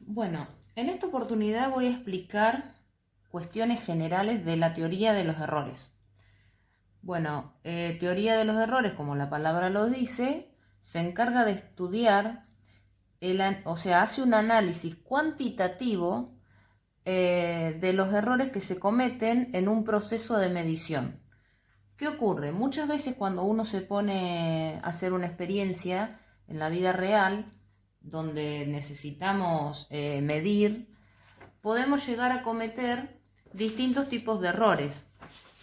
Bueno, en esta oportunidad voy a explicar cuestiones generales de la teoría de los errores. Bueno, teoría de los errores, como la palabra lo dice, se encarga de estudiar, o sea, hace un análisis cuantitativo de los errores que se cometen en un proceso de medición. ¿Qué ocurre? Muchas veces cuando uno se pone a hacer una experiencia en la vida real, donde necesitamos medir, podemos llegar a cometer distintos tipos de errores.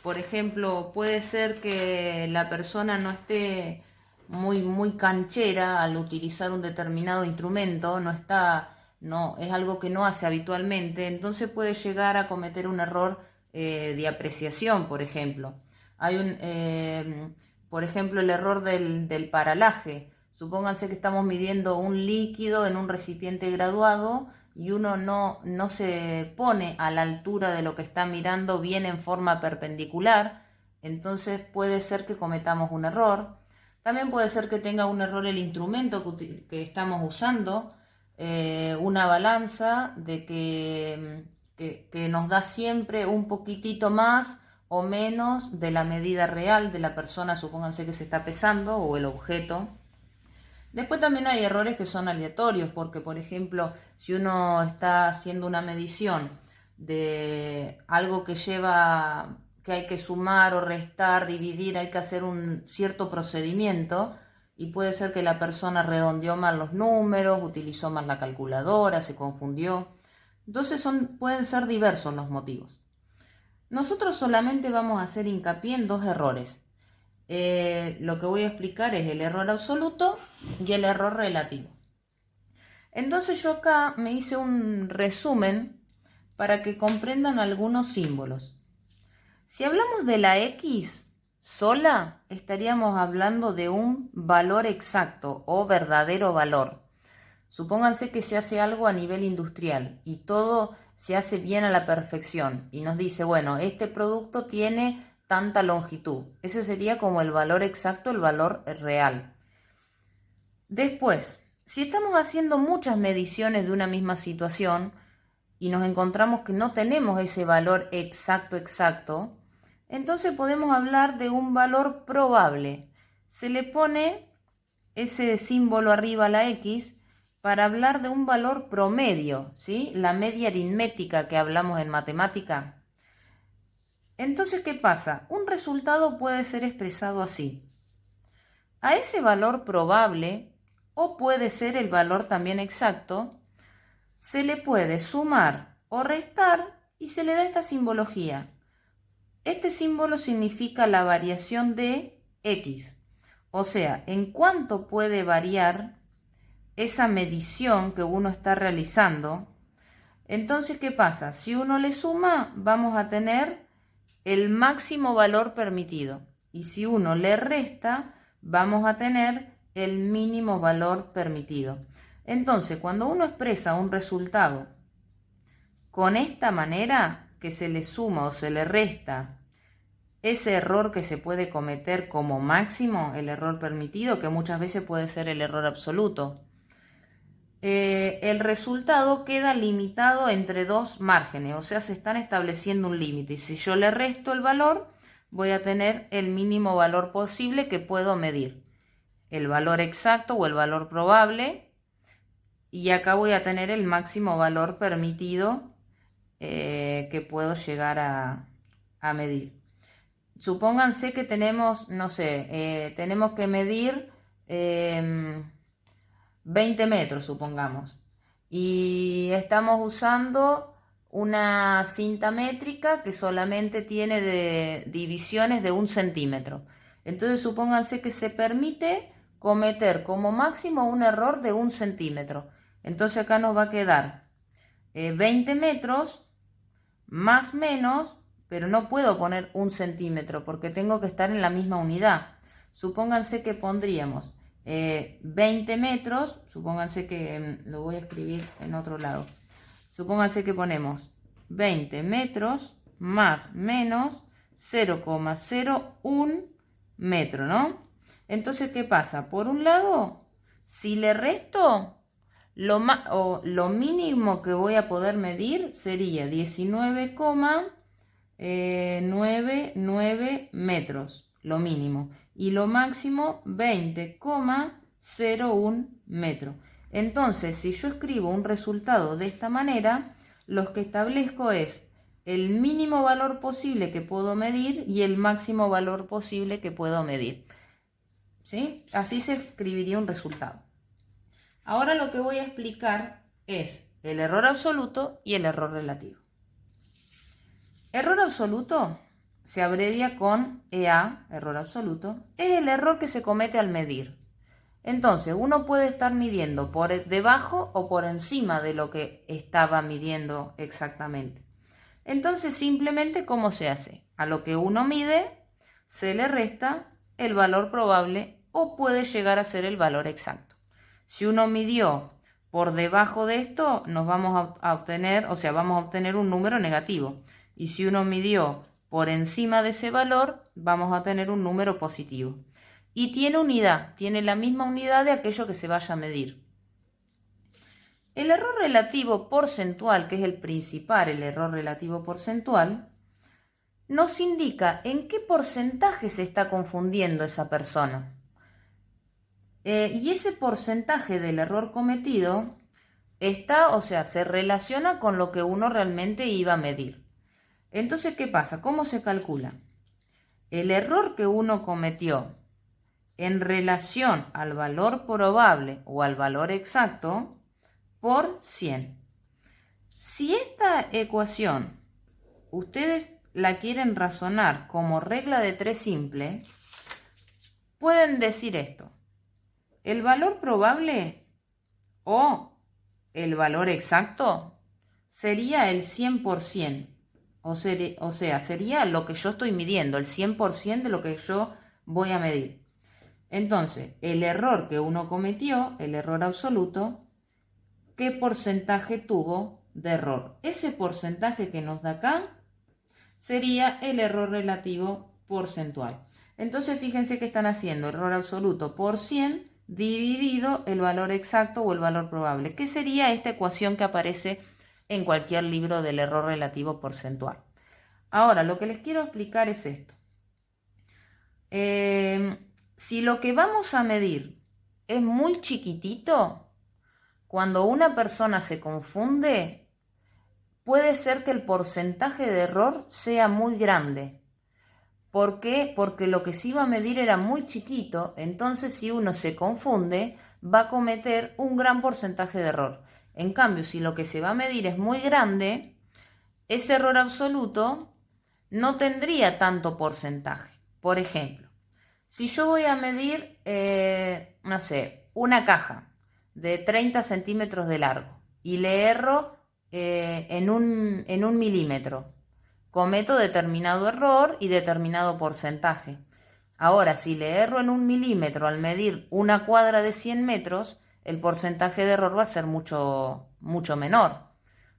Por ejemplo, puede ser que la persona no esté muy canchera al utilizar un determinado instrumento, no, es algo que no hace habitualmente, entonces puede llegar a cometer un error de apreciación, por ejemplo. Por ejemplo, el error del paralaje. Supónganse que estamos midiendo un líquido en un recipiente graduado y uno no se pone a la altura de lo que está mirando bien en forma perpendicular, entonces puede ser que cometamos un error. También puede ser que tenga un error el instrumento que estamos usando, una balanza que nos da siempre un poquitito más o menos de la medida real de la persona, supónganse que se está pesando, o el objeto. Después también hay errores que son aleatorios, porque por ejemplo, si uno está haciendo una medición de algo que hay que sumar o restar, dividir, hay que hacer un cierto procedimiento y puede ser que la persona redondeó mal los números, utilizó mal la calculadora, se confundió. Entonces pueden ser diversos los motivos. Nosotros solamente vamos a hacer hincapié en dos errores. Lo que voy a explicar es el error absoluto y el error relativo. Entonces yo acá me hice un resumen para que comprendan algunos símbolos. Si hablamos de la X sola, estaríamos hablando de un valor exacto o verdadero valor. Supónganse que se hace algo a nivel industrial y todo se hace bien a la perfección y nos dice, bueno, este producto tiene tanta longitud. Ese sería como el valor exacto, el valor real. Después, si estamos haciendo muchas mediciones de una misma situación y nos encontramos que no tenemos ese valor exacto, entonces podemos hablar de un valor probable. Se le pone ese símbolo arriba a la X para hablar de un valor promedio, ¿sí? La media aritmética que hablamos en matemática. Entonces, ¿qué pasa? Un resultado puede ser expresado así. A ese valor probable, o puede ser el valor también exacto, se le puede sumar o restar y se le da esta simbología. Este símbolo significa la variación de X, o sea, en cuánto puede variar esa medición que uno está realizando. Entonces, ¿qué pasa? Si uno le suma, vamos a tener el máximo valor permitido. Y si uno le resta, vamos a tener el mínimo valor permitido. Entonces, cuando uno expresa un resultado con esta manera, que se le suma o se le resta ese error que se puede cometer como máximo, el error permitido, que muchas veces puede ser el error absoluto, el resultado queda limitado entre dos márgenes, o sea, se están estableciendo un límite. Y si yo le resto el valor, voy a tener el mínimo valor posible que puedo medir, el valor exacto o el valor probable, y acá voy a tener el máximo valor permitido que puedo llegar a medir. Supónganse que tenemos, no sé, tenemos que medir 20 metros, supongamos. Y estamos usando una cinta métrica que solamente tiene divisiones de 1 centímetro. Entonces supónganse que se permite cometer como máximo un error de 1 centímetro. Entonces acá nos va a quedar 20 metros más menos, pero no puedo poner 1 centímetro porque tengo que estar en la misma unidad. Supónganse que pondríamos 20 metros, supónganse que lo voy a escribir en otro lado. Supónganse que ponemos 20 metros más menos 0,01 metro, ¿no? Entonces, ¿qué pasa? Por un lado, si le resto, lo mínimo que voy a poder medir sería 19,99 metros, lo mínimo. Y lo máximo 20,01 metros. Entonces, si yo escribo un resultado de esta manera, lo que establezco es el mínimo valor posible que puedo medir y el máximo valor posible que puedo medir. ¿Sí? Así se escribiría un resultado. Ahora lo que voy a explicar es el error absoluto y el error relativo. Error absoluto se abrevia con EA, error absoluto, es el error que se comete al medir. Entonces, uno puede estar midiendo por debajo o por encima de lo que estaba midiendo exactamente. Entonces, simplemente, ¿cómo se hace? A lo que uno mide se le resta el valor probable o puede llegar a ser el valor exacto. Si uno midió por debajo de esto, nos vamos a obtener, vamos a obtener un número negativo. Y si uno midió por encima de ese valor, vamos a tener un número positivo. Y tiene unidad, tiene la misma unidad de aquello que se vaya a medir. El error relativo porcentual, que es el principal, el error relativo porcentual, nos indica en qué porcentaje se está confundiendo esa persona. Y ese porcentaje del error cometido se relaciona con lo que uno realmente iba a medir. Entonces, ¿qué pasa? ¿Cómo se calcula? El error que uno cometió en relación al valor probable o al valor exacto por 100. Si esta ecuación ustedes la quieren razonar como regla de 3 simple, pueden decir esto. El valor probable o el valor exacto sería el 100%. O sea, sería lo que yo estoy midiendo, el 100% de lo que yo voy a medir. Entonces, el error que uno cometió, el error absoluto, ¿qué porcentaje tuvo de error? Ese porcentaje que nos da acá sería el error relativo porcentual. Entonces, fíjense que están haciendo error absoluto por 100 dividido el valor exacto o el valor probable, que sería esta ecuación que aparece en cualquier libro del error relativo porcentual. Ahora, lo que les quiero explicar es esto. Si lo que vamos a medir es muy chiquitito, cuando una persona se confunde, puede ser que el porcentaje de error sea muy grande. ¿Por qué? Porque lo que se iba a medir era muy chiquito, entonces si uno se confunde, va a cometer un gran porcentaje de error. En cambio, si lo que se va a medir es muy grande, ese error absoluto no tendría tanto porcentaje. Por ejemplo, si yo voy a medir, una caja de 30 centímetros de largo y le erro en un milímetro, cometo determinado error y determinado porcentaje. Ahora, si le erro en un milímetro al medir una cuadra de 100 metros, el porcentaje de error va a ser mucho, mucho menor,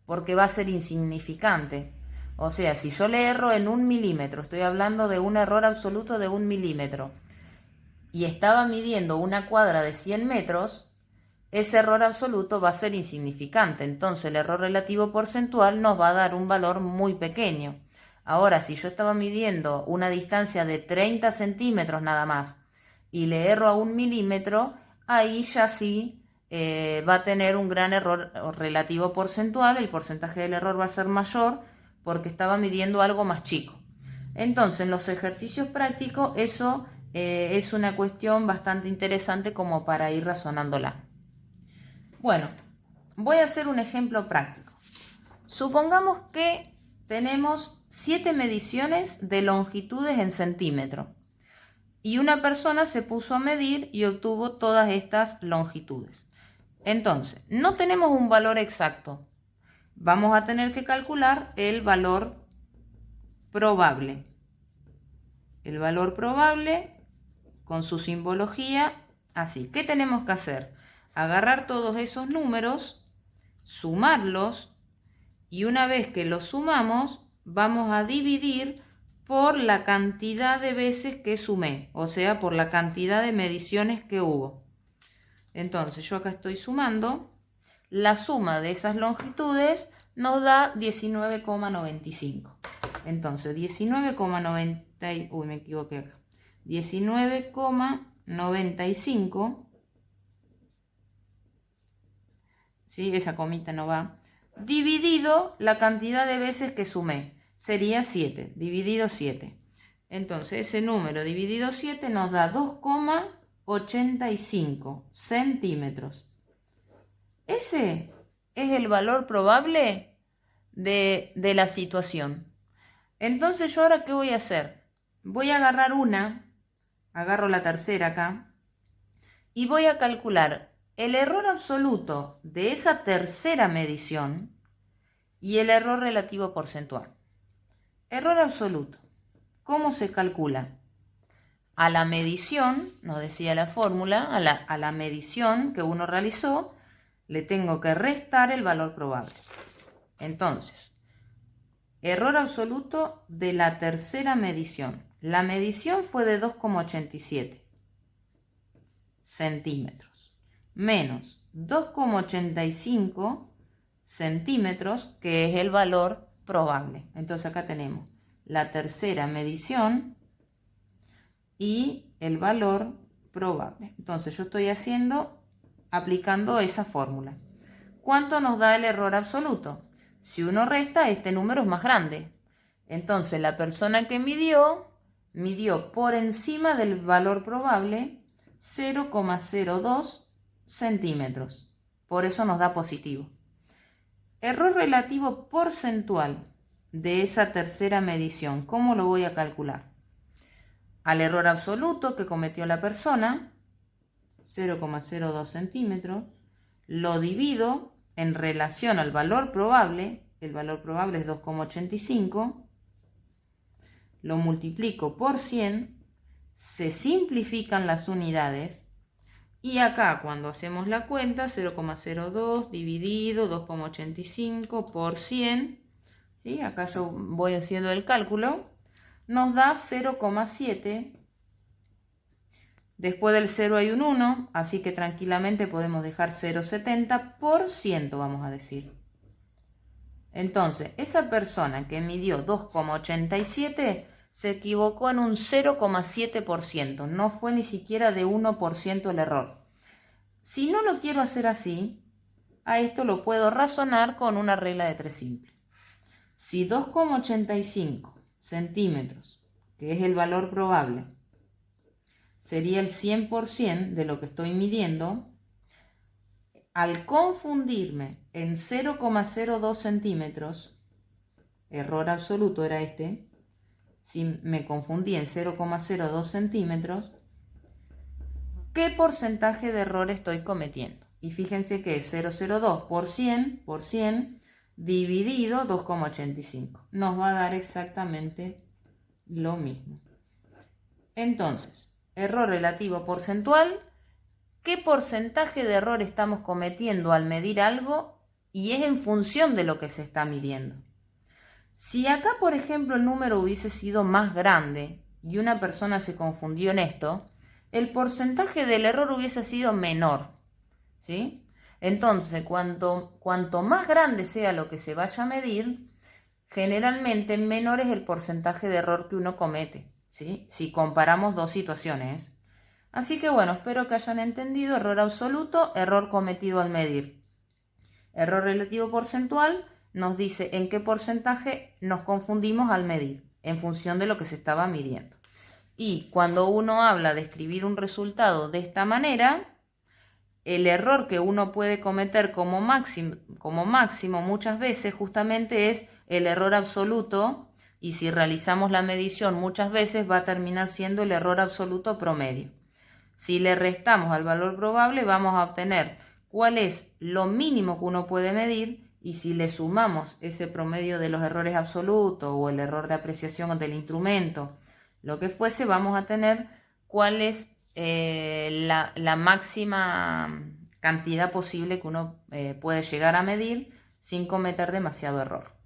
porque va a ser insignificante. O sea, si yo le erro en un milímetro, estoy hablando de un error absoluto de un milímetro, y estaba midiendo una cuadra de 100 metros, ese error absoluto va a ser insignificante. Entonces el error relativo porcentual nos va a dar un valor muy pequeño. Ahora, si yo estaba midiendo una distancia de 30 centímetros nada más y le erro a un milímetro, ahí ya sí va a tener un gran error relativo porcentual, el porcentaje del error va a ser mayor porque estaba midiendo algo más chico. Entonces, en los ejercicios prácticos, eso es una cuestión bastante interesante como para ir razonándola. Bueno, voy a hacer un ejemplo práctico. Supongamos que tenemos 7 mediciones de longitudes en centímetros y una persona se puso a medir y obtuvo todas estas longitudes. Entonces, no tenemos un valor exacto. Vamos a tener que calcular el valor probable. El valor probable con su simbología así. ¿Qué tenemos que hacer? Agarrar todos esos números, sumarlos y una vez que los sumamos vamos a dividir por la cantidad de veces que sumé, o sea, por la cantidad de mediciones que hubo. Entonces yo acá estoy sumando la suma de esas longitudes nos da 19,95. Entonces, 19,90, uy, me equivoqué acá. 19,95, ¿sí? Esa comita no va, dividido la cantidad de veces que sumé, sería 7, dividido 7. Entonces, ese número dividido 7 nos da 2,85 centímetros. Ese es el valor probable de la situación. Entonces, ¿yo ahora qué voy a hacer? Voy a agarrar agarro la tercera acá, y voy a calcular el error absoluto de esa tercera medición y el error relativo porcentual. Error absoluto. ¿Cómo se calcula? A la medición, nos decía la fórmula, a la medición que uno realizó, le tengo que restar el valor probable. Entonces, error absoluto de la tercera medición. La medición fue de 2,87 centímetros, menos 2,85 centímetros, que es el valor probable. Entonces acá tenemos la tercera medición y el valor probable. Entonces yo estoy aplicando esa fórmula. ¿Cuánto nos da el error absoluto? Si uno resta, este número es más grande. Entonces la persona que midió por encima del valor probable 0,02 centímetros. Por eso nos da positivo. Error relativo porcentual de esa tercera medición. ¿Cómo lo voy a calcular? Al error absoluto que cometió la persona, 0,02 centímetros, lo divido en relación al valor probable, el valor probable es 2,85, lo multiplico por 100, se simplifican las unidades, y acá cuando hacemos la cuenta, 0,02 dividido 2,85 por 100, ¿sí? Acá yo voy haciendo el cálculo, nos da 0,7. Después del 0 hay un 1, así que tranquilamente podemos dejar 0,70%, vamos a decir. Entonces, esa persona que midió 2,87 se equivocó en un 0,7%, no fue ni siquiera de 1% el error. Si no lo quiero hacer así, a esto lo puedo razonar con una regla de 3 simple. Si 2,85 centímetros, que es el valor probable, sería el 100% de lo que estoy midiendo, al confundirme en 0,02 centímetros, error absoluto era este, si me confundí en 0,02 centímetros, ¿qué porcentaje de error estoy cometiendo? Y fíjense que es 0,02 por 100 dividido 2,85. Nos va a dar exactamente lo mismo. Entonces, error relativo porcentual, ¿qué porcentaje de error estamos cometiendo al medir algo? Y es en función de lo que se está midiendo. Si acá, por ejemplo, el número hubiese sido más grande y una persona se confundió en esto, el porcentaje del error hubiese sido menor, ¿sí? Entonces, cuanto más grande sea lo que se vaya a medir, generalmente menor es el porcentaje de error que uno comete, ¿sí? Si comparamos dos situaciones. Así que bueno, espero que hayan entendido. Error absoluto, error cometido al medir. Error relativo porcentual nos dice en qué porcentaje nos confundimos al medir, en función de lo que se estaba midiendo. Y cuando uno habla de escribir un resultado de esta manera, el error que uno puede cometer como máximo muchas veces justamente es el error absoluto, y si realizamos la medición muchas veces va a terminar siendo el error absoluto promedio. Si le restamos al valor probable vamos a obtener cuál es lo mínimo que uno puede medir, y si le sumamos ese promedio de los errores absolutos o el error de apreciación del instrumento, lo que fuese, vamos a tener cuál es la máxima cantidad posible que uno puede llegar a medir sin cometer demasiado error.